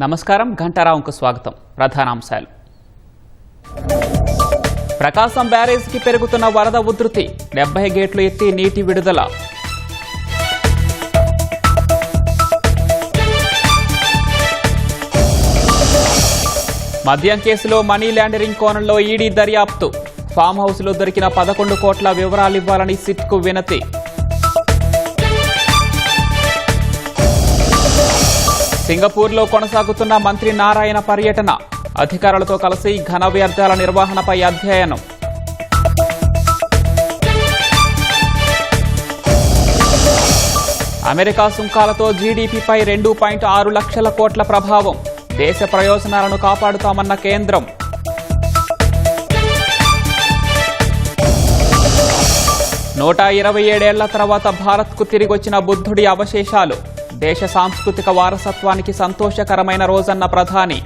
నమస్కారం ఘంటారావుకు స్వాగతం. ప్రధానాంశాలు. ప్రకాశం బ్యారేజ్కి పెరుగుతున్న వరద ఉధృతి, 70 గేట్లు ఎత్తి నీటి విడుదల. మద్యం కేసులో మనీ లాండరింగ్ కోణంలో ఈడీ దర్యాప్తు, ఫామ్ హౌస్లో దొరికిన 11 కోట్ల వివరాలివ్వాలని సిట్కు వినతి. సింగపూర్లో కొనసాగుతున్న మంత్రి నారాయణ పర్యటన, అధికారులతో కలిసి ఘన వ్యర్థాల నిర్వహణపై అధ్యయనం. అమెరికా సుంకాలతో జీడీపీపై 2.6 లక్షల కోట్ల ప్రభావం, దేశ ప్రయోజనాలను కాపాడుతామన్న కేంద్రం. 127 ఏళ్ల తర్వాత భారత్కు తిరిగొచ్చిన బుద్ధుడి అవశేషాలు, దేశ సాంస్కృతిక వారసత్వానికి సంతోషకరమైన రోజన్న ప్రధాని.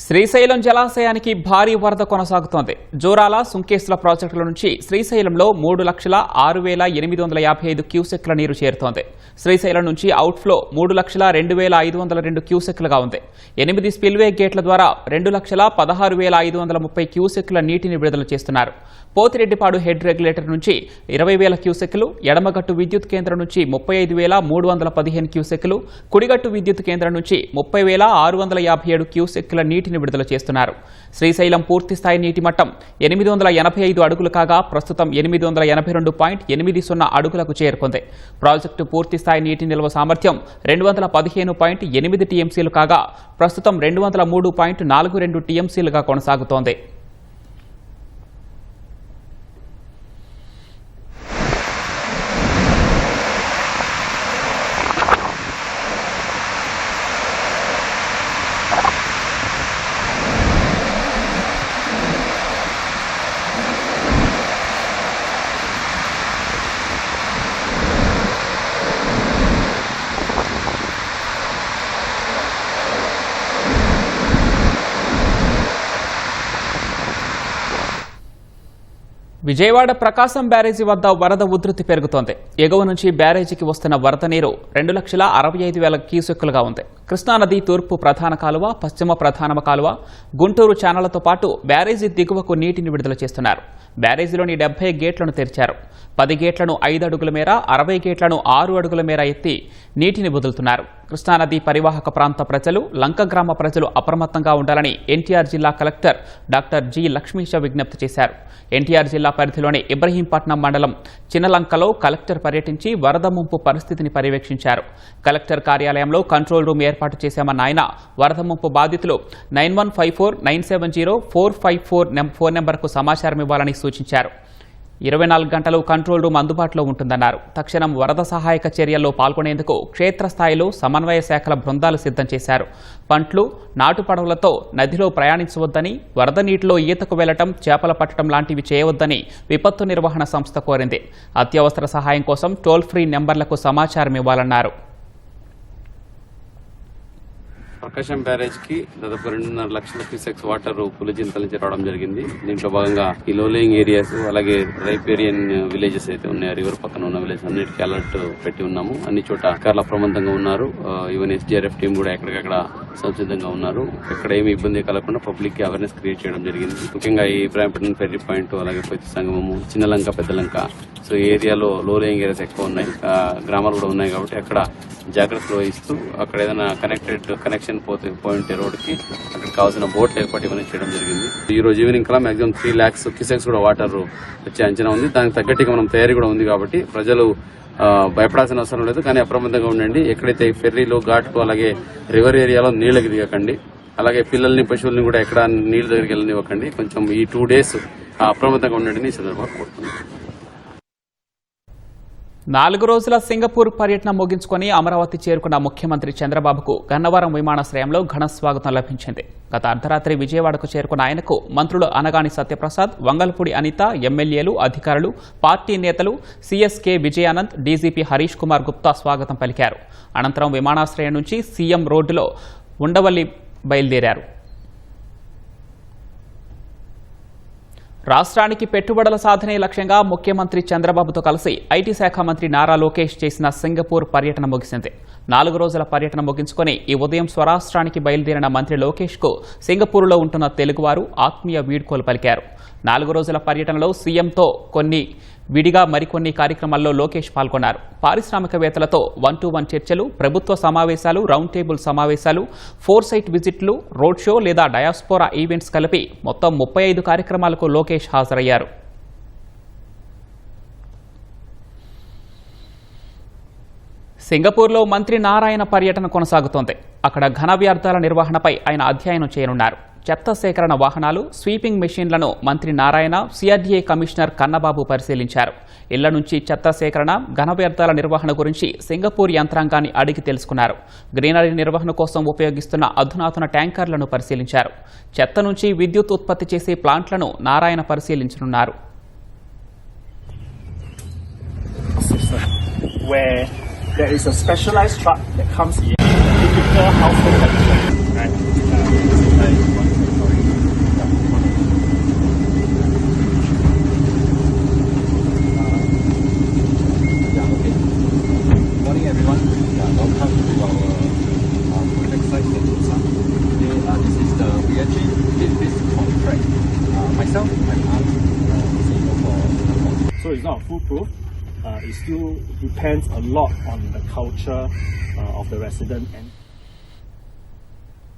శ్రీశైలం జలాశయానికి భారీ వరద కొనసాగుతోంది. జోరాల, సుంకేశ్ల ప్రాజెక్టుల నుంచి శ్రీశైలంలో 3,06,855 క్యూసెక్ల నీరు చేరుతోంది. శ్రీశైలం నుంచి అవుట్ఫ్లో 3,02,502 క్యూసెక్లుగా ఉంది. 8 స్పిల్వే గేట్ల ద్వారా 2,16,530 క్యూసెక్ల నీటిని విడుదల చేస్తున్నారు. పోతిరెడ్డిపాడు హెడ్ రెగ్యులేటర్ నుంచి 20,000 క్యూసెక్లు, ఎడమగట్టు విద్యుత్ కేంద్రం నుంచి 35,315 క్యూసెక్లు, కుడిగట్టు విద్యుత్ కేంద్రం నుంచి 30,657 క్యూసెక్ల నీటిని విడుదల చేస్తున్నారు. శ్రీశైలం పూర్తిస్థాయి నీటి మట్టం 885 అడుగులు కాగా ప్రస్తుతం 882.80 అడుగులకు చేరుకుంది. ప్రాజెక్టు పూర్తిస్థాయి నీటి నిల్వ సామర్థ్యం 215.8 టీఎంసీలు కాగా ప్రస్తుతం 203.42 టీఎంసీలుగా కొనసాగుతోంది. విజయవాడ ప్రకాశం బ్యారేజీ వద్ద వరద ఉధృతి పెరుగుతోంది. ఎగువ నుంచి బ్యారేజీకి వస్తున్న వరద నీరు 2,65,000 క్యూసెక్కులుగా ఉంది. కృష్ణానది తూర్పు ప్రధాన కాలువ, పశ్చిమ ప్రధాన కాలువ, గుంటూరు ఛానళ్లతో పాటు బ్యారేజీ దిగువకు నీటిని విడుదల చేస్తున్నారు. బ్యారేజీలోని 70 గేట్లను తెరిచారు. 10 గేట్లను 5 అడుగుల మేర, 60 గేట్లను 6 అడుగుల మేర ఎత్తి నీటిని వదులుతున్నారు. కృష్ణానది పరివాహక ప్రాంత ప్రజలు, లంక గ్రామ ప్రజలు అప్రమత్తంగా ఉండాలని ఎన్టీఆర్ జిల్లా కలెక్టర్ డాక్టర్ జి లక్ష్మీష విజ్ఞప్తి చేశారు. ఎన్టీఆర్ జిల్లా పరిధిలోని ఇబ్రహీంపట్నం మండలం చిన్నలంకలో కలెక్టర్ పర్యటించి వరద ముంపు పరిస్థితిని పర్యవేక్షించారు. కలెక్టర్ కార్యాలయంలో కంట్రోల్ రూమ్ ఏర్పాటు చేశామన్న ఆయన వరద ముంపు బాధితులు 9154970454 ఫోన్ నెంబర్కు సమాచారం ఇవ్వాలని సూచించారు. 24 గంటలు కంట్రోల్ రూమ్ అందుబాటులో ఉంటుందన్నారు. తక్షణం వరద సహాయక చర్యల్లో పాల్గొనేందుకు క్షేత్రస్థాయిలో సమన్వయ శాఖల బృందాలు సిద్ధం చేశారు. పంట్లు, నాటు పడవలతో నదిలో ప్రయాణించవద్దని, వరద నీటిలో ఈతకు వెళ్లటం, చేపల పట్టడం లాంటివి చేయవద్దని విపత్తు నిర్వహణ సంస్థ కోరింది. అత్యవసర సహాయం కోసం టోల్ ఫ్రీ నెంబర్లకు సమాచారం ఇవ్వాలన్నారు. ప్రకాశం బ్యారేజ్ కి దాదాపు 2.5 లక్షల క్యూసెక్స్ వాటర్ పులిచింతల నుంచి రావడం జరిగింది. దీంట్లో భాగంగా ఈ లోలేయింగ్ ఏరియాస్, అలాగే రైపేరియన్ విలేజెస్ అయితే ఉన్నాయి, రివర్ పక్కన ఉన్న విలేజ్ అన్నిటికీ అలర్ట్ పెట్టి ఉన్నాము. అన్ని చోట అధికారులు అప్రమత్తంగా ఉన్నారు. ఈవెన్ ఎస్డీఆర్ఎఫ్ టీం కూడా ఎక్కడికక్కడ సంసిద్ధంగా ఉన్నారు. ఎక్కడ ఏమి ఇబ్బంది కలగకుండా పబ్లిక్ కి అవేర్నెస్ క్రియేట్ చేయడం జరిగింది. ముఖ్యంగా ఈ ఇబ్రాహీంపట్నం ఫెర్రీ పాయింట్, అలాగే పొత్తి సంగమము, చిన్నలంక, పెద్దలంక, సో ఈ ఏరియాలో లోలేయింగ్ ఏరియాస్ ఎక్కువ ఉన్నాయి, గ్రామాలు కూడా ఉన్నాయి. కాబట్టి అక్కడ జాగ్రత్తలు వహిస్తూ అక్కడ ఏదైనా కనెక్షన్ పోయింటే రోడ్ కి అక్కడ కావాల్సిన బోట్ ఏర్పాటు ఇవన్నీ చేయడం జరిగింది. ఈ రోజు ఈవినింగ్ కల్లా మాక్సిమం 3 lakhs క్యూసెక్స్ కూడా వాటర్ వచ్చే అంచనా ఉంది. దానికి తగ్గట్టుగా మనం తయారీ కూడా ఉంది. కాబట్టి ప్రజలు భయపడాల్సిన అవసరం లేదు, కానీ అప్రమత్తంగా ఉండండి. ఎక్కడైతే ఫెర్రీలు, ఘాట్లు, అలాగే రివర్ ఏరియాలో నీళ్ళకి దిగకండి. అలాగే పిల్లల్ని, పశువుల్ని కూడా ఎక్కడ నీళ్ళ దగ్గరికి వెళ్ళనివ్వకండి. కొంచెం ఈ 2 days అప్రమత్తంగా ఉండండి ఈ సందర్భంగా కోరుతున్నాను. 4 రోజుల సింగపూర్ పర్యటన ముగించుకుని అమరావతి చేరుకున్న ముఖ్యమంత్రి చంద్రబాబుకు గన్నవరం విమానాశ్రయంలో ఘన స్వాగతం లభించింది. గత అర్ధరాత్రి విజయవాడకు చేరుకున్న ఆయనకు మంత్రులు అనగాని సత్యప్రసాద్, వంగల్పూడి అనిత, ఎమ్మెల్యేలు, అధికారులు, పార్టీ నేతలు, సీఎస్కే విజయానంద్, డీజీపీ హరీష్ కుమార్ గుప్తా స్వాగతం పలికారు. అనంతరం విమానాశ్రయం నుంచి సీఎం రోడ్డులో ఉండవల్లి బయలుదేరారు. రాష్ట్రానికి పెట్టుబడుల సాధనే లక్ష్యంగా ముఖ్యమంత్రి చంద్రబాబుతో కలిసి ఐటీ శాఖ మంత్రి నారా లోకేష్ చేసిన సింగపూర్ పర్యటన ముగిసింది. 4 రోజుల పర్యటన ముగించుకొని ఈ ఉదయం స్వరాష్ట్రానికి బయలుదేరిన మంత్రి లోకేష్కు సింగపూర్లో ఉంటున్న తెలుగువారు ఆత్మీయ వీడ్కోలు పలికారు. 4 రోజుల పర్యటనలో సీఎంతో విడిగా మరికొన్ని కార్యక్రమాల్లో లోకేష్ పాల్గొన్నారు. పారిశ్రామికవేత్తలతో 1-to-1 చర్చలు, ప్రభుత్వ సమావేశాలు, రౌండ్ టేబుల్ సమావేశాలు, 4 సైట్ విజిట్లు, రోడ్ షో లేదా డయాస్పోరా ఈవెంట్స్ కలిపి మొత్తం 35 కార్యక్రమాలకు లోకేష్ హాజరయ్యారు. సింగపూర్లో మంత్రి నారాయణ పర్యటన కొనసాగుతోంది. అక్కడ ఘన వ్యర్థాల నిర్వహణపై ఆయన అధ్యయనం చేయనున్నారు. చెత్త సేకరణ వాహనాలు, స్వీపింగ్ మెషిన్లను మంత్రి నారాయణ సిఆర్డీఏ కమిషనర్ కన్నబాబు పరిశీలించారు. ఇళ్ల నుంచి చెత్త సేకరణ, ఘన వ్యర్థాల నిర్వహణ గురించి సింగపూర్ యంత్రాంగాన్ని అడిగి తెలుసుకున్నారు. గ్రీనరీ నిర్వహణ కోసం ఉపయోగిస్తున్న అధునాతన ట్యాంకర్లను పరిశీలించారు. చెత్త నుంచి విద్యుత్ ఉత్పత్తి చేసే ప్లాంట్లను Narayana పరిశీలించనున్నారు. There is a specialized truck that comes in typical household collection, right? Morning everyone. Welcome to our project site in Busan. This is we actually did this contract. Myself, I'm CEO for. So it's not foolproof. It still depends a lot on the culture of the resident and.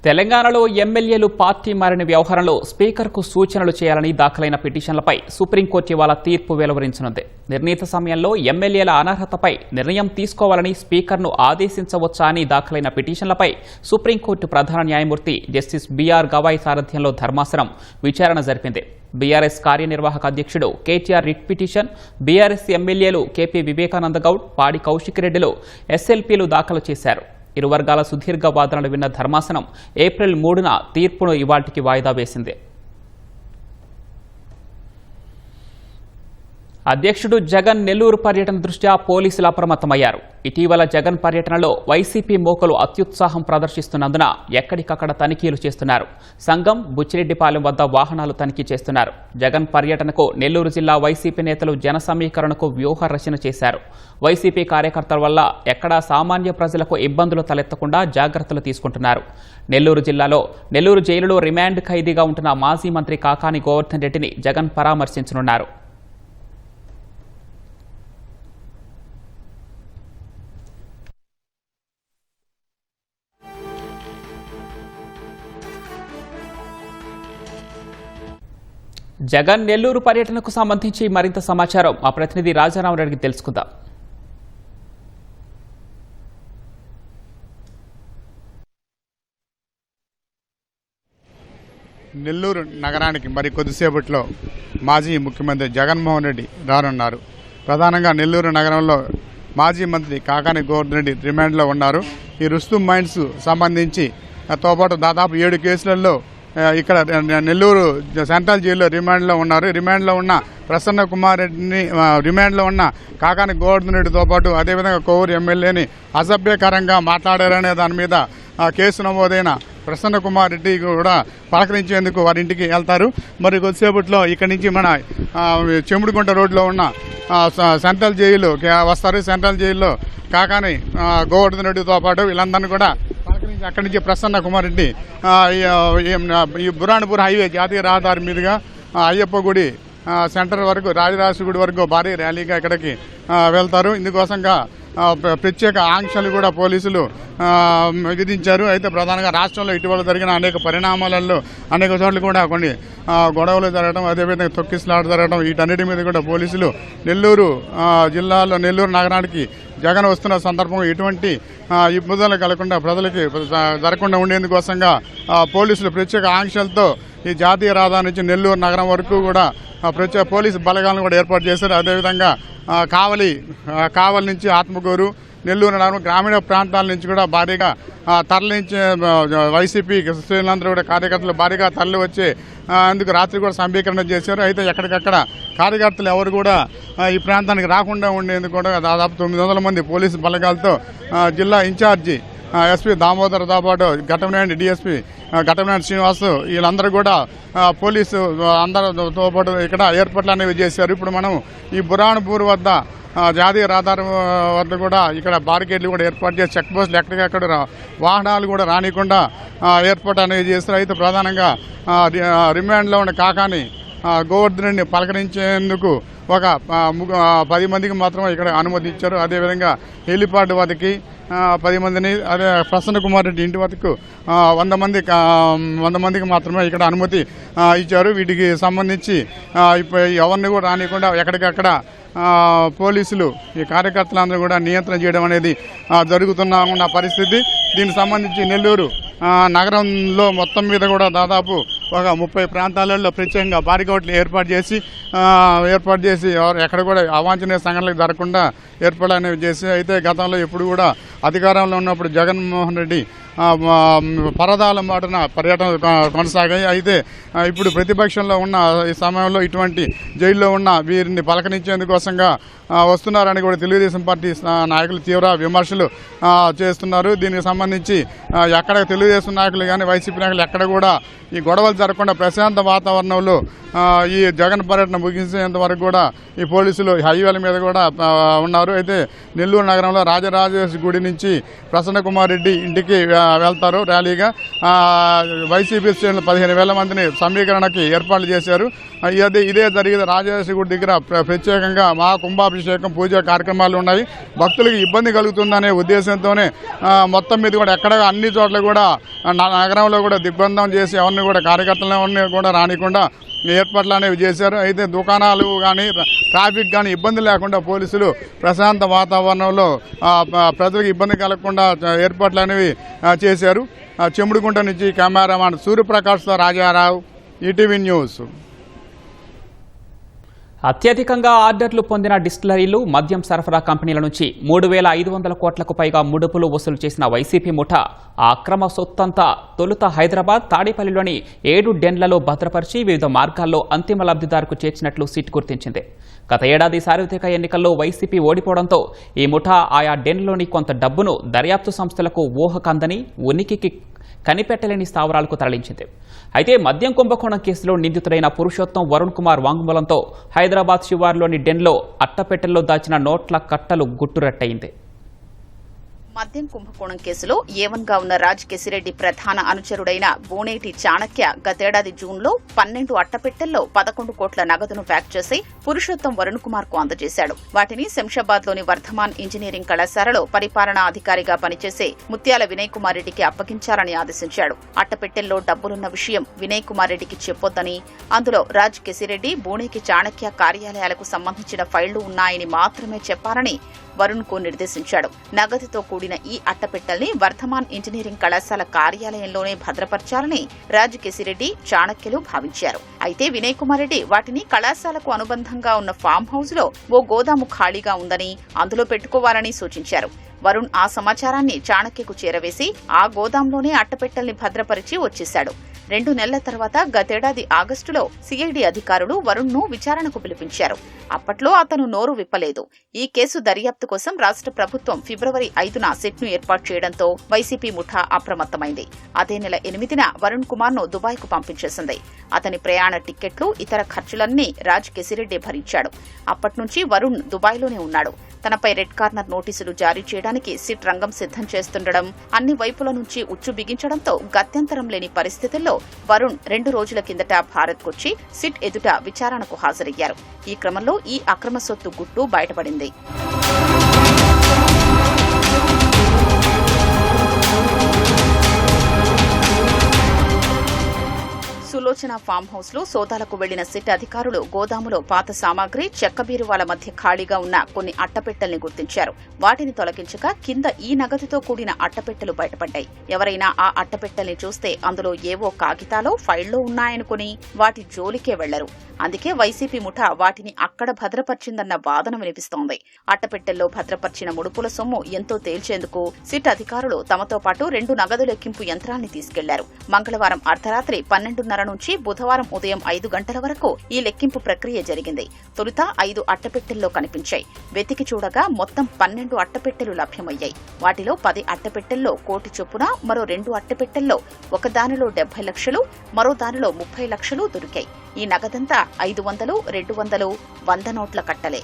తెలంగాణలో ఎమ్మెల్యేలు party మారిన వ్యవహారంలో స్పీకర్కు సూచనలు చేయాలని దాఖలైన పిటిషన్లపై supreme court ఇవాళ తీర్పు వెలువరించనుంది. నిర్ణీత సమయంలో ఎమ్మెల్యేల అనర్హతపై నిర్ణయం తీసుకోవాలని స్పీకర్ను ఆదేశించవచ్చా అని దాఖలైన పిటిషన్లపై సుప్రీంకోర్టు ప్రధాన న్యాయమూర్తి జస్టిస్ బీఆర్ గవాయ్ సారథ్యంలో ధర్మాసనం విచారణ జరిపింది. బీఆర్ఎస్ కార్యనిర్వాహక అధ్యక్షుడు కేటీఆర్ రిట్ పిటిషన్, బీఆర్ఎస్ ఎమ్మెల్యేలు కేపీ వివేకానంద గౌడ్, పాడి కౌశిక్ రెడ్డిలు ఎస్ఎల్పీలు దాఖలు చేశారు. ఇరు వర్గాల సుదీర్ఘ వాదనలు విన్న ధర్మాసనం ఏప్రిల్ 3న తీర్పును ఇవాళ్టికి వాయిదా వేసింది. అధ్యక్షుడు జగన్ నెల్లూరు పర్యటన దృష్ట్యా పోలీసులు అప్రమత్తమయ్యారు. ఇటీవల జగన్ పర్యటనలో వైసీపీ మోకలు అత్యుత్సాహం ప్రదర్శిస్తున్నందున ఎక్కడికక్కడ తనిఖీలు చేస్తున్నారు. సంగం, బుచ్చిరెడ్డిపాలెం వద్ద వాహనాలు తనిఖీ చేస్తున్నారు. జగన్ పర్యటనకు నెల్లూరు జిల్లా వైసీపీ నేతలు జన సమీకరణకు వ్యూహ రచన చేశారు. వైసీపీ కార్యకర్తల వల్ల ఎక్కడా సామాన్య ప్రజలకు ఇబ్బందులు తలెత్తకుండా జాగ్రత్తలు తీసుకుంటున్నారు. నెల్లూరు జిల్లాలో నెల్లూరు జైలులో రిమాండ్ ఖైదీగా ఉంటున్న మాజీ మంత్రి కాకాని గోవర్ధన్ రెడ్డిని జగన్ పరామర్శించనున్నారు. జగన్ నెల్లూరు పర్యటనకు సంబంధించి మరింత సమాచారం మా ప్రతినిధి రాజారామరెడ్డికి తెలుసుకుందాం. నెల్లూరు నగరానికి మరి కొద్దిసేపట్లో మాజీ ముఖ్యమంత్రి జగన్మోహన్ రెడ్డి రానున్నారు. ప్రధానంగా నెల్లూరు నగరంలో మాజీ మంత్రి కాకాని గోవర్ధన్ రెడ్డి రిమాండ్లో ఉన్నారు. ఈ రుస్తుం మైన్స్ సంబంధించి తోపాటు దాదాపు 7 కేసులలో ఇక్కడ నెల్లూరు సెంట్రల్ జైల్లో రిమాండ్లో ఉన్నారు. రిమాండ్లో ఉన్న ప్రసన్న కుమార్ రెడ్డిని, రిమాండ్లో ఉన్న కాకాని గోవర్ధన్ రెడ్డితో పాటు అదేవిధంగా కోవూరు ఎమ్మెల్యేని అసభ్యకరంగా మాట్లాడారనే దాని మీద కేసు నమోదైన ప్రసన్న కుమార్ రెడ్డి కూడా పలకరించేందుకు వారి ఇంటికి వెళ్తారు. మరి కొద్దిసేపట్లో ఇక్కడి నుంచి మన చెముడుగుంట రోడ్లో ఉన్న సెంట్రల్ జైలు వస్తారు. సెంట్రల్ జైల్లో కాకాని గోవర్ధన్ రెడ్డితో పాటు వీళ్ళందరినీ కూడా అక్కడి నుంచి ప్రసన్న కుమార్ రెడ్డి ఈ బురాణపూర్ హైవే జాతీయ రహదారి మీదుగా అయ్యప్ప గుడి సెంటర్ వరకు, రాజరాజ గుడి వరకు భారీ ర్యాలీగా ఇక్కడికి వెళ్తారు. ఇందుకోసంగా ప్రత్యేక ఆంక్షలు కూడా పోలీసులు విధించారు. అయితే ప్రధానంగా రాష్ట్రంలో ఇటీవల జరిగిన అనేక పరిణామాలలో అనేక చోట్ల కూడా కొన్ని గొడవలు జరగడం, అదేవిధంగా తొక్కిసలాట జరగడం, వీటన్నిటి మీద కూడా పోలీసులు నెల్లూరు జిల్లాలో నెల్లూరు నగరానికి జగన్ వస్తున్న సందర్భంగా ఎటువంటి ఇబ్బందులు కలగకుండా ప్రజలకి జరగకుండా ఉండేందుకోసంగా పోలీసులు ప్రత్యేక ఆంక్షలతో ఈ జాతీయ రహదారి నుంచి నెల్లూరు నగరం వరకు కూడా ప్రత్యేక పోలీసు బలగాలను కూడా ఏర్పాటు చేశారు. అదేవిధంగా కావలి నుంచి ఆత్మకూరు, నెల్లూరు నగరం గ్రామీణ ప్రాంతాల నుంచి కూడా భారీగా తరలించే వైసీపీ శ్రేణులందరూ కూడా కార్యకర్తలు భారీగా తరలి వచ్చి అందుకు రాత్రి కూడా సమీకరణ చేశారు. అయితే ఎక్కడికక్కడ కార్యకర్తలు ఎవరు కూడా ఈ ప్రాంతానికి రాకుండా ఉండేందుకు కూడా దాదాపు 900 మంది పోలీసు బలగాలతో జిల్లా ఇన్ఛార్జి ఎస్పీ దామోదర్తో పాటు ఘటమనేని డిఎస్పీ ఘటమనేని శ్రీనివాస్ వీళ్ళందరూ కూడా పోలీసు అందరితో పాటు ఇక్కడ ఏర్పాట్లు అనేవి చేశారు. ఇప్పుడు మనం ఈ బురాన్పూర్ వద్ద జాతీయ రహదారి వద్ద కూడా ఇక్కడ బారికేడ్లు కూడా ఏర్పాటు చేసి చెక్ పోస్టులు ఎక్కడికక్కడ వాహనాలు కూడా రానికుండా ఏర్పాటు అనేది చేస్తారు. అయితే ప్రధానంగా రిమాండ్లో ఉన్న కాకాని గోవర్ధన్ని పలకరించేందుకు ఒక 10 మందికి మాత్రమే ఇక్కడ అనుమతి ఇచ్చారు. అదేవిధంగా హెలిపాడ్ వద్దకి 10 మందిని, అదే ప్రసన్న కుమార్ రెడ్డి ఇంటి వద్దకు 100 మందికి మాత్రమే ఇక్కడ అనుమతి ఇచ్చారు. వీటికి సంబంధించి ఎవరిని కూడా రానికుండా ఎక్కడికక్కడ పోలీసులు ఈ కార్యకర్తలందరూ కూడా నియంత్రణ చేయడం అనేది జరుగుతున్న పరిస్థితి. దీనికి సంబంధించి నెల్లూరు నగరంలో మొత్తం మీద కూడా దాదాపు ఒక 30 ప్రాంతాలలో ప్రత్యేకంగా బారికౌట్లు ఏర్పాటు చేసి ఎక్కడ కూడా అవాంఛనీయ సంఘటనలకు జరగకుండా ఏర్పాటు అనేవి చేసి, అయితే గతంలో ఎప్పుడు కూడా అధికారంలో ఉన్నప్పుడు జగన్మోహన్ రెడ్డి పరదాల మాటన పర్యటన కొనసాగాయి. అయితే ఇప్పుడు ప్రతిపక్షంలో ఉన్న ఈ సమయంలో ఇటువంటి జైల్లో ఉన్న వీరిని పలకరించేందుకోసంగా వస్తున్నారని కూడా తెలుగుదేశం పార్టీ నాయకులు తీవ్ర విమర్శలు చేస్తున్నారు. దీనికి సంబంధించి ఎక్కడ తెలుగుదేశం నాయకులు కానీ వైసీపీ నాయకులు ఎక్కడ కూడా ఈ గొడవలు జరగకుండా ప్రశాంత వాతావరణంలో ఈ జగన్ పర్యటన ముగించేంత వరకు కూడా ఈ పోలీసులు హైవేల మీద కూడా ఉన్నారు. అయితే నెల్లూరు నగరంలో రాజరాజేశ్వరి గుడి నుంచి ప్రసన్న కుమార్ రెడ్డి ఇంటికి వెళ్తారు ర్యాలీగా. వైసీపీ శ్రేణులు 15,000 మందిని సమీకరణకి ఏర్పాట్లు చేశారు. ఇదే జరిగింది. రాజరాజేశ్వరి గుడి దగ్గర ప్రత్యేకంగా మహాకుంభాభిషేకం పూజా కార్యక్రమాలు ఉన్నాయి. భక్తులకు ఇబ్బంది కలుగుతుందనే ఉద్దేశంతోనే మొత్తం మీద కూడా ఎక్కడ అన్ని చోట్ల కూడా నగరంలో కూడా దిగ్బంధం చేసి ఎవరిని కూడా కార్యకర్తలను కూడా రానికుండా ఏర్పాట్లు అనేవి చేశారు. అయితే దుకాణాలు కానీ ట్రాఫిక్ కానీ ఇబ్బంది లేకుండా పోలీసులు ప్రశాంత వాతావరణంలో ప్రజలకు ఇబ్బంది కలగకుండా ఏర్పాట్లు అనేవి చేశారు. చెముడుగుంట నుంచి కెమెరామాన్ సూర్యప్రకాష్తో రాజారావు, ఈటీవీ న్యూస్. అత్యధికంగా ఆర్డర్లు పొందిన డిస్టిలరీలు, మద్యం సరఫరా కంపెనీల నుంచి 3,500 కోట్లకు పైగా ముడుపులు వసూలు చేసిన వైసీపీ ముఠా ఆ అక్రమ సొత్తంతా తొలుత హైదరాబాద్ తాడేపల్లిలోని 7 డెన్లలో భద్రపరిచి వివిధ మార్గాల్లో అంతిమ లబ్ధిదారుకు చేర్చినట్లు సిట్ గుర్తించింది. గత ఏడాది సార్వత్రిక ఎన్నికల్లో వైసీపీ ఓడిపోవడంతో ఈ ముఠా ఆయా డెన్లోని కొంత డబ్బును దర్యాప్తు సంస్థలకు ఊహకందని, ఉనికికి కనిపెట్టలేని స్థావరాలకు తరలించింది. అయితే మద్యం కుంభకోణం కేసులో నిందితుడైన పురుషోత్తం వరుణ్ కుమార్ వాంగ్మూలంతో హైదరాబాద్ శివార్లోని డెన్లో అట్టపెట్టెల్లో దాచిన నోట్ల కట్టలు గుట్టురట్టయింది. మద్యం కుంభకోణం కేసులో ఏవన్గా ఉన్న రాజ్ కెసిరెడ్డి ప్రధాన అనుచరుడైన బోనేటి చాణక్య గతేడాది జూన్లో 12 అట్టపెట్టెల్లో 11 కోట్ల నగదును ప్యాక్ చేసి పురుషోత్తం వరుణ్ కుమార్ కు అందజేశాడు. వాటిని శంషాబాద్లోని వర్ధమాన్ ఇంజనీరింగ్ కళాశాలలో పరిపాలనా అధికారిగా పనిచేసే ముత్యాల వినయ్ కుమార్ రెడ్డికి అప్పగించారని ఆదేశించాడు. అట్టపెట్టెల్లో డబ్బులున్న విషయం వినయ్ కుమార్ రెడ్డికి చెప్పొద్దని, అందులో రాజ్ కెసిరెడ్డి, బోనేటి చాణక్య కార్యాలయాలకు సంబంధించిన ఫైళ్లు ఉన్నాయని మాత్రమే చెప్పాలని వరుణ్ కు నిర్దేశించాడు. నగదుతో కూడిన ఈ అట్టపెట్టల్ని వర్ధమాన్ ఇంజనీరింగ్ కళాశాల కార్యాలయంలోనే భద్రపరచాలని రాజ్ కెసిరెడ్డి, చాణక్యులు భావించారు. అయితే వినయ్ కుమార్ రెడ్డి వాటిని కళాశాలకు అనుబంధంగా ఉన్న ఫామ్ హౌస్ లో ఓ గోదాము ఖాళీగా ఉందని అందులో పెట్టుకోవాలని సూచించారు. వరుణ్ ఆ సమాచారాన్ని చాణక్యకు చేరవేసి ఆ గోదాంలోనే అట్టపెట్టల్ని భద్రపరిచి వచ్చేశాడు. 2 నెలల తర్వాత గతేడాది ఆగస్టులో సిఐడి అధికారులు వరుణ్ ను విచారణకు పిలిపించారు. అప్పట్లో అతను నోరు విప్పలేదు. ఈ కేసు దర్యాప్తు కోసం రాష్ట్ర ప్రభుత్వం ఫిబ్రవరి 5న సిట్ ను ఏర్పాటు చేయడంతో వైసీపీ ముఠా అప్రమత్తమైంది. అదే నెల 8న వరుణ్ కుమార్ ను దుబాయ్ కు పంపించేసింది. అతని ప్రయాణ టిక్కెట్లు, ఇతర ఖర్చులన్నీ రాజ్ కెసిరెడ్డి భరించాడు. అప్పట్నుంచి వరుణ్ దుబాయ్లోనే ఉన్నాడు. తనపై రెడ్ కార్నర్ నోటీసులు జారీ చేయడానికి సిట్ రంగం సిద్ధం చేస్తుండడం, అన్ని వైపుల నుంచి ఉచ్చు బిగించడంతో గత్యంతరం లేని పరిస్థితుల్లో వరుణ్ 2 రోజుల కిందట భారత్కొచ్చి సిట్ ఎదుట విచారణకు హాజరయ్యారు. ఈ క్రమంలో ఈ అక్రమ సొత్తు గుట్టు బయటపడింది. సులోచన ఫామ్ హౌస్ లో సోదాలకు వెళ్లిన సిట్ అధికారులు గోదాములో పాత సామాగ్రి, చెక్క బీరువాల మధ్య ఖాళీగా ఉన్న కొన్ని అట్టపెట్టెల్ని గుర్తించారు. వాటిని తొలగించగా కింద ఈ నగదుతో కూడిన అట్టపెట్టెలు బయటపడ్డాయి. ఎవరైనా ఆ అట్టపెట్టెల్ని చూస్తే అందులో ఏవో కాగితాలో, ఫైళ్లో ఉన్నాయనుకుని వాటి జోలికే వెళ్లరు. అందుకే వైసీపీ ముఠా వాటిని అక్కడ భద్రపరిచిందన్న వాదన వినిపిస్తోంది. అట్టపెట్టెల్లో భద్రపరిచిన ముడుపుల సొమ్ము ఎంతో తేల్చేందుకు సిట్ అధికారులు తమతో పాటు 2 నగదు లెక్కింపు యంత్రాల్ని తీసుకెళ్లారు. మంగళవారం అర్ధరాత్రి 12:30 నుంచి బుధవారం ఉదయం 5 గంటల వరకు ఈ లెక్కింపు ప్రక్రియ జరిగింది. తొలుత 5 అట్టపెట్టెల్లో కనిపించాయి. వెతికి చూడగా మొత్తం 12 అట్టపెట్టెలు లభ్యమయ్యాయి. వాటిలో 10 అట్టపెట్టెల్లో కోటి చొప్పున, మరో 2 అట్టపెట్టెల్లో ఒక దానిలో 70 లక్షలు, మరో దానిలో 30 లక్షలు దొరికాయి. ఈ నగదంతా 500, 200, 100 నోట్ల కట్టలే.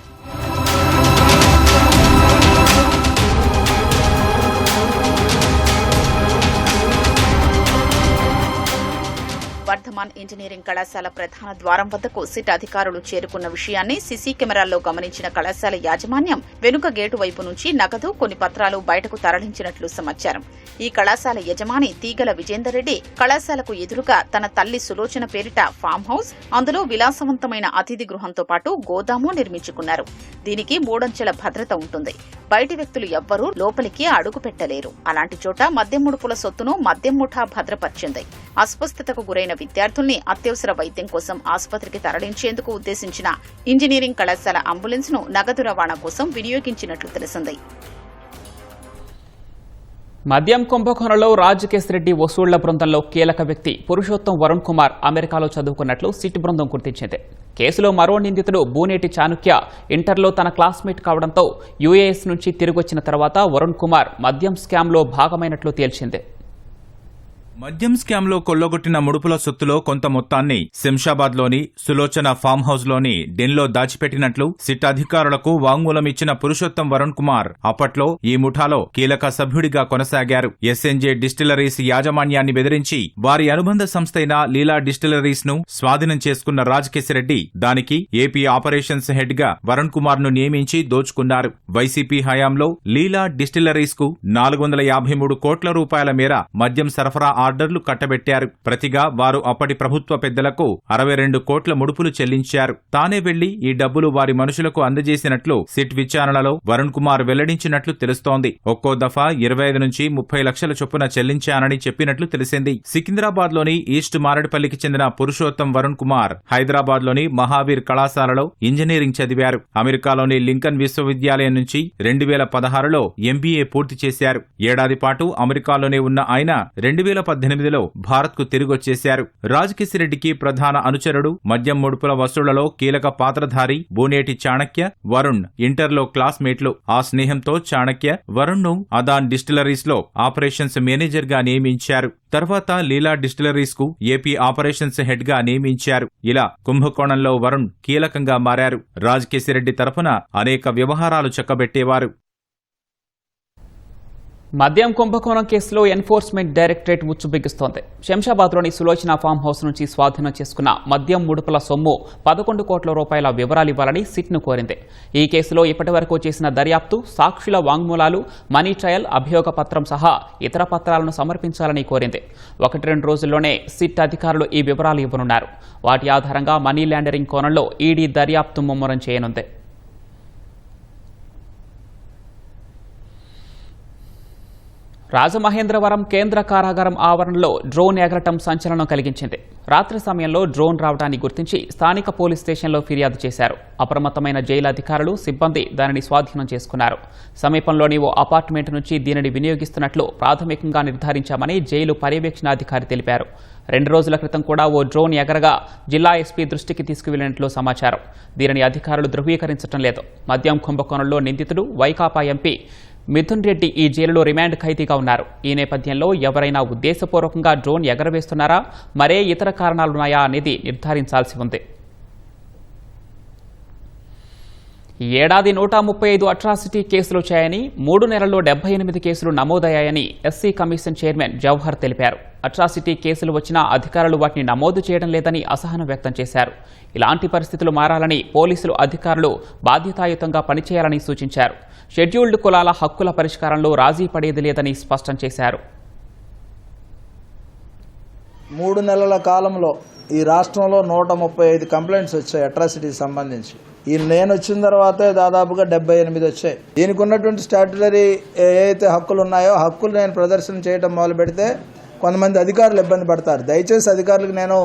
వర్ధమాన్ ఇంజనీరింగ్ కళాశాల ప్రధాన ద్వారం వద్దకు సిట్ అధికారులు చేరుకున్న విషయాన్ని సీసీ కెమెరాల్లో గమనించిన కళాశాల యాజమాన్యం వెనుక గేటు వైపు నుంచి నగదు, కొన్ని పత్రాలు బయటకు తరలించినట్లు సమాచారం. ఈ కళాశాల యజమాని తీగల విజేందర్ రెడ్డి కళాశాలకు ఎదురుగా తన తల్లి సులోచన పేరిట ఫామ్ హౌస్, అందులో విలాసవంతమైన అతిథి గృహంతో పాటు గోదాము నిర్మించుకున్నారు. దీనికి 3 అంచెల భద్రత ఉంటుంది. బయటి వ్యక్తులు ఎవ్వరూ లోపలికి అడుగు పెట్టలేరు. అలాంటి చోట మద్యం ముడుపుల సొత్తును మద్యం ముఠా భద్రపరిచింది. అస్వస్థతకు గురైన విద్యార్థుల్ని అత్యవసర వైద్యం కోసం ఆసుపత్రికి తరలించేందుకు ఉద్దేశించిన ఇంజనీరింగ్ కళాశాల అంబులెన్స్ ను నగదు రవాణా కోసం వినియోగించినట్లు తెలిసింది. మద్యం కుంభకోణంలో రాజకేశిరెడ్డి వసూళ్ల బృందంలో కీలక వ్యక్తి పురుషోత్తం వరుణ్ కుమార్ అమెరికాలో చదువుకున్నట్లు సిట్ బృందం గుర్తించింది. కేసులో మరో నిందితుడు బూనేటి చాణుక్య ఇంటర్లో తన క్లాస్మేట్ కావడంతో యూఏఎస్ నుంచి తిరిగొచ్చిన తర్వాత వరుణ్ కుమార్ మద్యం స్కామ్లో భాగమైనట్లు తేల్చింది. మద్యం స్కామ్లో కొల్లగొట్టిన ముడుపుల సొత్తులో కొంత మొత్తాన్ని శంషాబాద్లోని సులోచన ఫామ్ హౌస్లోని డెన్లో దాచిపెట్టినట్లు సిట్ అధికారులకు వాంగ్మూలం ఇచ్చిన పురుషోత్తం వరుణ్ కుమార్ అప్పట్లో ఈ ముఠాలో కీలక సభ్యుడిగా కొనసాగారు. ఎస్ఎన్జే డిస్టిలరీస్ యాజమాన్యాన్ని బెదిరించి వారి అనుబంధ సంస్థ అయిన లీలా డిస్టిలరీస్ ను స్వాధీనం చేసుకున్న రాజకేశిరెడ్డి దానికి ఏపీ ఆపరేషన్స్ హెడ్ గా వరుణ్ కుమార్ ను నియమించి దోచుకున్నారు. వైసీపీ హయాంలో లీలా డిస్టిలరీస్ కు 453 కోట్ల రూపాయల మేర మద్యం సరఫరా ఆర్డర్లు కట్టబెట్టారు. ప్రతిగా వారు అప్పటి ప్రభుత్వ పెద్దలకు 62 కోట్ల ముడుపులు చెల్లించారు. తానే వెళ్లి ఈ డబ్బులు వారి మనుషులకు అందజేసినట్లు సిట్ విచారణలో వరుణ్ కుమార్ వెల్లడించినట్లు తెలుస్తోంది. ఒక్కో దఫా 25 నుంచి 30 లక్షల చొప్పున చెల్లించానని చెప్పినట్లు తెలిసింది. సికింద్రాబాద్ లోని ఈస్ట్ మారేడుపల్లికి చెందిన పురుషోత్తం వరుణ్ కుమార్ హైదరాబాద్ లోని మహావీర్ కళాశాలలో ఇంజనీరింగ్ చదివారు. అమెరికాలోని లింకన్ విశ్వవిద్యాలయం నుంచి 2016లో ఎంబీఏ పూర్తి చేశారు. ఏడాది పాటు అమెరికాలోనే ఉన్న ఆయన 2018లో భారత్కు తిరిగొచ్చేశారు. రాజకేశిరెడ్డికి ప్రధాన అనుచరుడు, మద్యం ముడుపుల వసూళ్లలో కీలక పాత్రధారి బూనేటి చాణక్య, వరుణ్ ఇంటర్లో క్లాస్మేట్లు. ఆ స్నేహంతో చాణక్య వరుణ్ ను అదాన్ డిస్టిలరీస్ లో ఆపరేషన్స్ మేనేజర్ గా నియమించారు. తర్వాత లీలా డిస్టిలరీస్ కు ఏపీ ఆపరేషన్స్ హెడ్ గా నియమించారు. ఇలా కుంభకోణంలో వరుణ్ కీలకంగా మారారు. రాజకేశిరెడ్డి తరఫున అనేక వ్యవహారాలు చక్కబెట్టేవారు. మద్యం కుంభకోణం కేసులో ఎన్ఫోర్స్మెంట్ డైరెక్టరేట్ ముచ్చు బిగిస్తోంది. శంషాబాద్లోని సులోచన ఫామ్ హౌస్ నుంచి స్వాధీనం చేసుకున్న మద్యం ముడుపుల సొమ్ము 11 కోట్ల రూపాయల వివరాలు ఇవ్వాలని సిట్ను కోరింది. ఈ కేసులో ఇప్పటివరకు చేసిన దర్యాప్తు, సాక్షుల వాంగ్మూలాలు, మనీ ట్రయల్, అభియోగ పత్రం సహా ఇతర పత్రాలను సమర్పించాలని కోరింది. 1-2 రోజుల్లోనే సిట్ అధికారులు ఈ వివరాలు ఇవ్వనున్నారు. వాటి ఆధారంగా మనీ లాండరింగ్ కోణంలో ఈడీ దర్యాప్తు ముమ్మరం చేయనుంది. రాజమహేంద్రవరం కేంద్ర కారాగారం ఆవరణలో డ్రోన్ ఎగరటం సంచలనం కలిగించింది. రాత్రి సమయంలో డ్రోన్ రావడాన్ని గుర్తించి స్థానిక పోలీస్ స్టేషన్లో ఫిర్యాదు చేశారు. అప్రమత్తమైన జైలు అధికారులు, సిబ్బంది దానిని స్వాధీనం చేసుకున్నారు. సమీపంలోని ఓ అపార్ట్మెంట్ నుంచి దీనిని వినియోగిస్తున్నట్లు ప్రాథమికంగా నిర్ధారించామని జైలు పర్యవేక్షణాధికారి తెలిపారు. 2 రోజుల క్రితం కూడా ఓ డ్రోన్ ఎగరగా జిల్లా ఎస్పీ దృష్టికి తీసుకువెళ్లినట్లు సమాచారం. దీనిని అధికారులు ధృవీకరించడం లేదు. మద్యం కుంభకోణంలో నిందితుడు వైకాపా ఎంపీ మిథున్ రెడ్డి ఈ జైలులో రిమాండ్ ఖైదీగా ఉన్నారు. ఈ నేపథ్యంలో ఎవరైనా ఉద్దేశపూర్వకంగా డ్రోన్ ఎగరవేస్తున్నారా, మరే ఇతర కారణాలున్నాయా అనేది నిర్ధారించాల్సి ఉంది. ఈ ఏడాది 135 అట్రాసిటీ కేసులు వచ్చాయని, 3 నెలల్లో 78 కేసులు నమోదయ్యాయని ఎస్సీ కమిషన్ చైర్మన్ జవహర్ తెలిపారు. అట్రాసిటీ కేసులు వచ్చినా అధికారులు వాటిని నమోదు చేయడం లేదని అసహనం వ్యక్తం చేశారు. ఇలాంటి పరిస్థితులు మారాలని పోలీసులు, అధికారులు బాధ్యతాయుతంగా పనిచేయాలని సూచించారు. షెడ్యూల్డ్ కులాల హక్కుల పరిష్కారంలో రాజీ పడేది లేదని స్పష్టం చేశారు. 3 నెలల కాలంలో ఈ రాష్ట్రంలో 135 కంప్లైంట్స్ వచ్చాయి అట్రాసిటీకి సంబంధించి. నేను వచ్చిన తర్వాతే దాదాపుగా 78 వచ్చాయి. దీనికి ఉన్నటువంటి స్టాట్యుటరీ ఏవైతే హక్కులు ఉన్నాయో హక్కులు నేను ప్రదర్శన చేయడం మొదలు పెడితే కొంతమంది అధికారులు ఇబ్బంది పడతారు. దయచేసి అధికారులకు నేను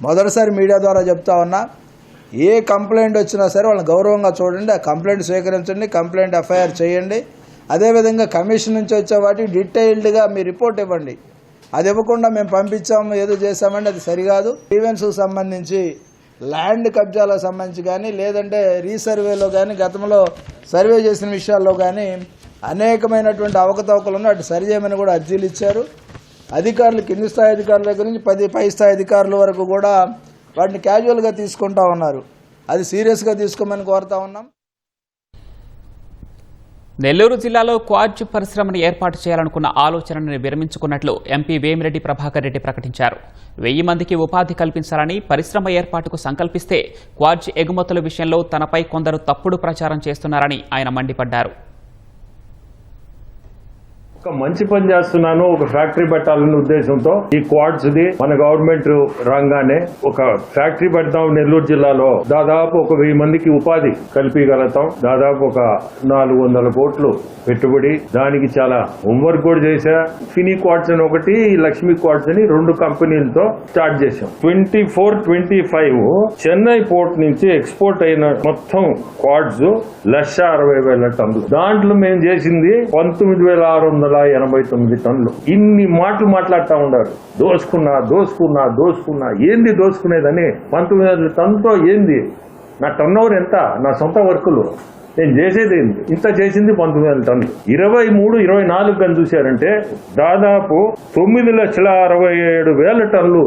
మొదటిసారి మీడియా ద్వారా చెప్తా ఉన్నా, ఏ కంప్లైంట్ వచ్చినా సరే వాళ్ళని గౌరవంగా చూడండి, ఆ కంప్లైంట్ స్వీకరించండి, కంప్లైంట్ ఎఫ్ఐఆర్ చేయండి. అదేవిధంగా కమిషన్ నుంచి వచ్చే వాటికి డీటెయిల్డ్గా మీ రిపోర్ట్ ఇవ్వండి. అది ఇవ్వకుండా మేము పంపించాము ఏదో చేసామంటే అది సరికాదు. గ్రీవెన్స్కు సంబంధించి ల్యాండ్ కబ్జాలకు సంబంధించి కానీ లేదంటే రీసర్వేలో కానీ గతంలో సర్వే చేసిన విషయాల్లో కానీ అనేకమైనటువంటి అవకతవకలను అటు సరిచేయమని కూడా అర్జీలు ఇచ్చారు. అధికారులు కింది స్థాయి అధికారుల దగ్గర నుంచి పై స్థాయి అధికారుల వరకు కూడా వాటిని క్యాజువల్గా తీసుకుంటా ఉన్నారు. అది సీరియస్గా తీసుకోమని కోరుతా ఉన్నాం. నెల్లూరు జిల్లాలో క్వార్జ్ పరిశ్రమను ఏర్పాటు చేయాలనుకున్న ఆలోచనను విరమించుకున్నట్లు ఎంపీ వేమిరెడ్డి ప్రభాకర్ రెడ్డి ప్రకటించారు. 1000 మందికి ఉపాధి కల్పించాలని పరిశ్రమ ఏర్పాటుకు సంకల్పిస్తే క్వార్జ్ ఎగుమతుల విషయంలో తనపై కొందరు తప్పుడు ప్రచారం చేస్తున్నారని ఆయన మండిపడ్డారు. ఒక మంచి పని చేస్తున్నాను, ఒక ఫ్యాక్టరీ పెట్టాలనే ఉద్దేశంతో ఈ క్వాడ్స్ ది మన గవర్నమెంట్ రాగానే ఒక ఫ్యాక్టరీ పెడతాం. నెల్లూరు జిల్లాలో దాదాపు ఒక 1000 మందికి ఉపాధి కల్పించగలుగుతాం. దాదాపు ఒక 400 కోట్లు పెట్టుబడి. దానికి చాలా హోంవర్క్ కూడా చేశా. ఫినీ క్వాడ్స్ అని ఒకటి, లక్ష్మీ క్వాడ్స్ అని 2 కంపెనీలతో స్టార్ట్ చేశాం. 24-25 చెన్నై పోర్ట్ నుంచి ఎక్స్పోర్ట్ అయిన మొత్తం క్వాడ్స్ 1,60,000 టన్నులు. దాంట్లో మేము చేసింది 19,689 టన్నులు. ఇన్ని మాటలు మాట్లాడుతూ ఉన్నారు. దోసుకున్నా ఏంది దోసుకునేదని. 19,000 టన్నుతో ఏంది? నా టర్న్ ఓవర్ ఎంత? నా సొంత వర్కులు నేను చేసేది ఏంది? ఇంత చేసింది 19,000 టన్నులు. 23-24 కానీ చూశారంటే దాదాపు 9,67,000 టన్నులు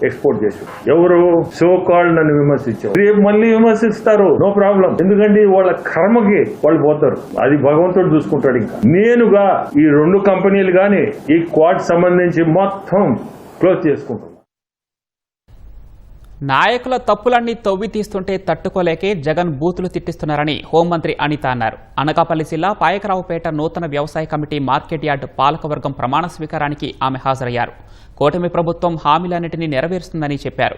ఎక్స్పోర్ట్ చేశారు. ఎవరు? సో కాల్డ్ నన్ను విమర్శించారు. రేపు మళ్ళీ విమర్శిస్తారు, నో ప్రాబ్లం. ఎందుకంటే వాళ్ళ కర్మకి వాళ్ళు పోతారు. అది భగవంతుడు చూసుకుంటాడు. ఇంకా నేనుగా ఈ 2 కంపెనీలు కానీ ఈ క్వాడ్ సంబంధించి మొత్తం క్లోజ్ చేసుకుంటాం. నాయకుల తప్పులన్నీ తవ్వి తీస్తుంటే తట్టుకోలేకే జగన్ బూతులు తిట్టిస్తున్నారని హోంమంత్రి అనిత అన్నారు. అనకాపల్లి జిల్లా పాయకరావుపేట నూతన వ్యవసాయ కమిటీ మార్కెట్ యార్డ్ పాలకవర్గం ప్రమాణ స్వీకారానికి ఆమె హాజరయ్యారు. కూటమి ప్రభుత్వం హామీలన్నింటినీ నెరవేరుస్తుందని చెప్పారు.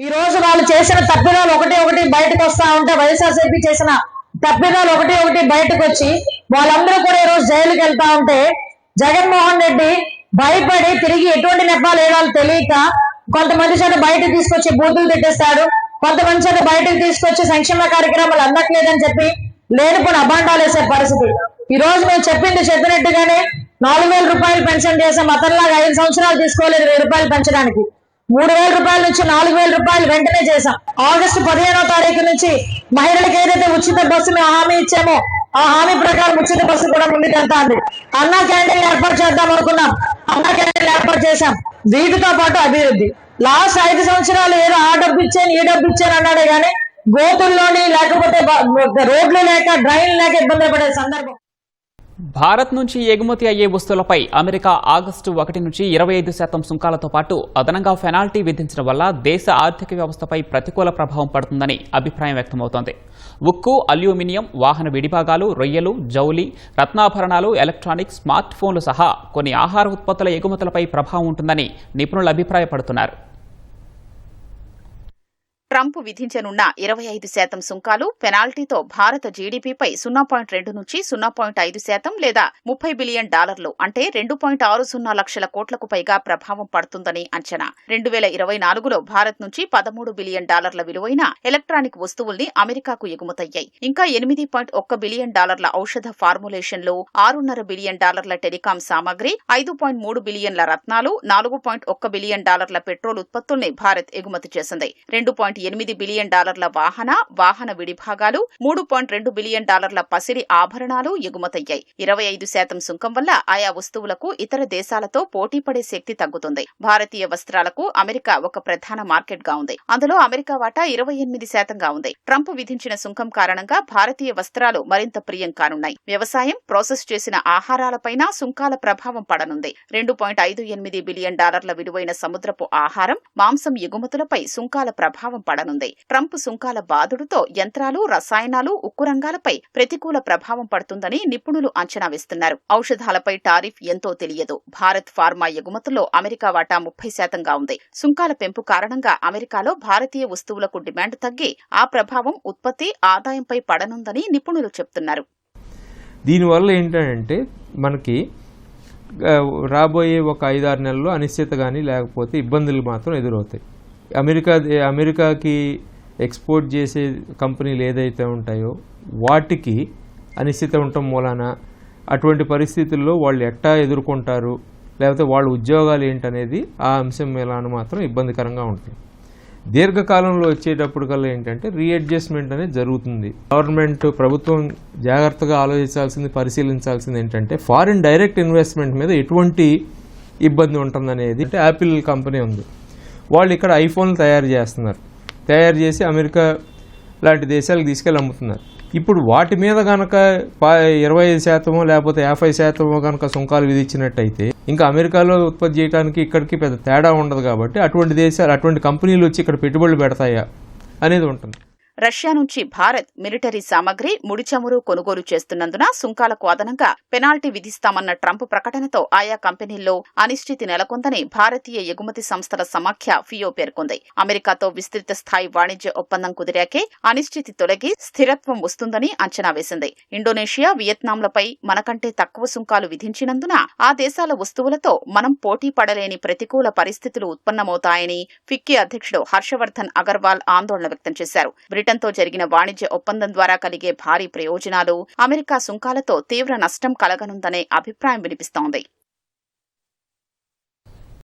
ఈ రోజు వాళ్ళు చేసిన తప్పిదాలు ఒకటి బయటకు వస్తా ఉంటే, వైఎస్ఆర్సీపీ చేసిన తప్పిదాలు ఒకటి బయటకు వచ్చి వాళ్ళందరూ కూడా ఈ రోజు జైలుకి వెళ్తా ఉంటే జగన్మోహన్ రెడ్డి భయపడి తిరిగి ఎటువంటి నెపాలు వేయాలో తెలియక కొంతమంది చేత బయటకు తీసుకొచ్చి బూతులు తిట్టేస్తాడు. కొంతమంది చేత బయటకు తీసుకొచ్చి సంక్షేమ కార్యక్రమాలు అందట్లేదని చెప్పి లేనిపోయిన అభాండాలు వేసే పరిస్థితి. ఈ రోజు మేము చెప్పినట్టుగానే 4,000 రూపాయలు పెన్షన్ చేసాం. అతనిలాగా 5 సంవత్సరాలు తీసుకోలేదు 1,000 రూపాయలు పెంచడానికి. 3,000 రూపాయల నుంచి 4,000 రూపాయలు వెంటనే చేశాం. ఆగస్టు 15వ తారీఖు నుంచి మహిళలకు ఏదైతే ఉచిత బస్సు మేము హామీ ఇచ్చామో ఆ హామీ ప్రకారం ఉచిత బస్సు కూడా ముందుకెళ్తాంది. అన్నా క్యాంటీన్లు ఏర్పాటు చేద్దాం అనుకున్నాం, అన్నా క్యాంటీన్లు ఏర్పాటు చేశాం. వీటితో పాటు అభివృద్ధి. లాస్ట్ 5 సంవత్సరాలు ఏదో ఆ డబ్బు ఇచ్చాను ఈ డబ్బు ఇచ్చాను అన్నాడే గానీ గోతుల్లోని లేకపోతే రోడ్లు లేక డ్రైన్లు లేక ఇబ్బంది పడే సందర్భం. భారత్ నుంచి ఎగుమతి అయ్యే వస్తువులపై అమెరికా ఆగస్టు 1 నుంచి 25% సుంకాలతో పాటు అదనంగా పెనాల్టీ విధించడం వల్ల దేశ ఆర్థిక వ్యవస్థపై ప్రతికూల ప్రభావం పడుతుందని అభిప్రాయం వ్యక్తమవుతోంది. ఉక్కు, అల్యూమినియం, వాహన విడిభాగాలు, రొయ్యలు, జౌలి, రత్నాభరణాలు, ఎలక్ట్రానిక్స్, స్మార్ట్ ఫోన్లు సహా కొన్ని ఆహార ఉత్పత్తుల ఎగుమతులపై ప్రభావం ఉంటుందని నిపుణులు అభిప్రాయపడుతున్నారు. ట్రంప్ విధించనున్న 25% సుంకాలు పెనాల్టీతో భారత జీడీపీపై 0.2 నుంచి 0.5% లేదా $30 బిలియన్ అంటే 2.60 లక్షల కోట్లకు పైగా ప్రభావం పడుతుందని అంచనా. 2024లో భారత్ నుంచి $13 బిలియన్ విలువైన ఎలక్ట్రానిక్ వస్తువుల్ని అమెరికాకు ఎగుమతయ్యాయి. ఇంకా $8.1 బిలియన్ ఔషధ ఫార్ములేషన్లు, $6.5 బిలియన్ టెలికాం సామాగ్రి, $5.3 బిలియన్ రత్నాలు, $4.1 బిలియన్ పెట్రోల్ ఉత్పత్తుల్ని భారత్ ఎగుమతి చేసింది. $8 బిలియన్ వాహన విడిభాగాలు, $3.2 బిలియన్ పసిడి ఆభరణాలు ఎగుమతయ్యాయి. 25% సుంకం వల్ల ఆయా వస్తువులకు ఇతర దేశాలతో పోటీ పడే శక్తి తగ్గుతుంది. భారతీయ వస్త్రాలకు అమెరికా ఒక ప్రధాన మార్కెట్ గా ఉంది. అందులో అమెరికా వాటా 28% ఉంది. ట్రంప్ విధించిన సుంకం కారణంగా భారతీయ వస్త్రాలు మరింత ప్రియం కానున్నాయి. వ్యవసాయం, ప్రాసెస్ చేసిన ఆహారాలపైన సుంకాల ప్రభావం పడనుంది. $2.58 బిలియన్ విలువైన సముద్రపు ఆహారం, మాంసం ఎగుమతులపై సుంకాల ప్రభావం పడనుంది. ట్రంప్ సుంకాల బాదుడుతో యంత్రాలు, రసాయనాలు, ఉక్కు రంగాలపై ప్రతికూల ప్రభావం పడుతుందని నిపుణులు అంచనా వేస్తున్నారు. ఔషధాలపై టారిఫ్ ఎంతో తెలియదు. భారత్ ఫార్మా ఎగుమతుల్లో అమెరికా వాటా 30% ఉంది. సుంకాల పెంపు కారణంగా అమెరికాలో భారతీయ వస్తువులకు డిమాండ్ తగ్గి ఆ ప్రభావం ఉత్పత్తి, ఆదాయంపై పడనుందని నిపుణులు చెప్తున్నారు. దీనివల్ల ఏంటంటే మనకి రాబోయే ఒక 5-6 నెలల్లో అనిశ్చిత కానీ లేకపోతే ఇబ్బందులు మాత్రం ఎదురవుతాయి. అమెరికాకి ఎక్స్పోర్ట్ చేసే కంపెనీలు ఏదైతే ఉంటాయో వాటికి అనిశ్చిత ఉండటం మూలాన అటువంటి పరిస్థితుల్లో వాళ్ళు ఎట్టా ఎదుర్కొంటారు, లేకపోతే వాళ్ళ ఉద్యోగాలు ఏంటనేది ఆ అంశం మీద మాత్రం ఇబ్బందికరంగా ఉంటుంది. దీర్ఘకాలంలో వచ్చేటప్పటికల్లా ఏంటంటే రీఅడ్జస్ట్మెంట్ అనేది జరుగుతుంది. ప్రభుత్వం జాగ్రత్తగా ఆలోచించాల్సింది, పరిశీలించాల్సింది ఏంటంటే ఫారిన్ డైరెక్ట్ ఇన్వెస్ట్మెంట్ మీద ఎటువంటి ఇబ్బంది ఉంటుందనేది. అంటే యాపిల్ కంపెనీ ఉంది, వాళ్ళు ఇక్కడ ఐఫోన్లు తయారు చేస్తున్నారు, తయారు చేసి అమెరికా లాంటి దేశాలకు తీసుకెళ్ళి అమ్ముతున్నారు. ఇప్పుడు వాటి మీద కనుక 25% లేకపోతే 50% కనుక సుంకాలు విధించినట్టయితే ఇంకా అమెరికాలో ఉత్పత్తి చేయడానికి ఇక్కడికి పెద్ద తేడా ఉండదు. కాబట్టి అటువంటి దేశాలు, అటువంటి కంపెనీలు వచ్చి ఇక్కడ పెట్టుబడులు పెడతాయా అనేది ఉంటుంది. రష్యా నుంచి భారత్ మిలిటరీ సామగ్రి, ముడి చమురు కొనుగోలు చేస్తున్నందున సుంకాలకు అదనంగా పెనాల్టీ విధిస్తామన్న ట్రంప్ ప్రకటనతో ఆయా కంపెనీల్లో అనిశ్చితి నెలకొందని భారతీయ ఎగుమతి సంస్థల సమాఖ్య ఫియో పేర్కొంది. అమెరికాతో విస్తృత స్థాయి వాణిజ్య ఒప్పందం కుదిరాకే అనిశ్చితి తొలగి స్థిరత్వం వస్తుందని అంచనా వేసింది. ఇండోనేషియా, వియత్నాంలపై మనకంటే తక్కువ సుంకాలు విధించినందున ఆ దేశాల వస్తువులతో మనం పోటీ పడలేని ప్రతికూల పరిస్థితులు ఉత్పన్నమవుతాయని ఫిక్కీ అధ్యక్షుడు హర్షవర్ధన్ అగర్వాల్ ఆందోళన వ్యక్తం చేశారు. బ్రిటన్తో జరిగిన వాణిజ్య ఒప్పందం ద్వారా కలిగే భారీ ప్రయోజనాలు అమెరికా సుంకాలతో తీవ్ర నష్టం కలగనుందనే అభిప్రాయం వినిపిస్తోంది.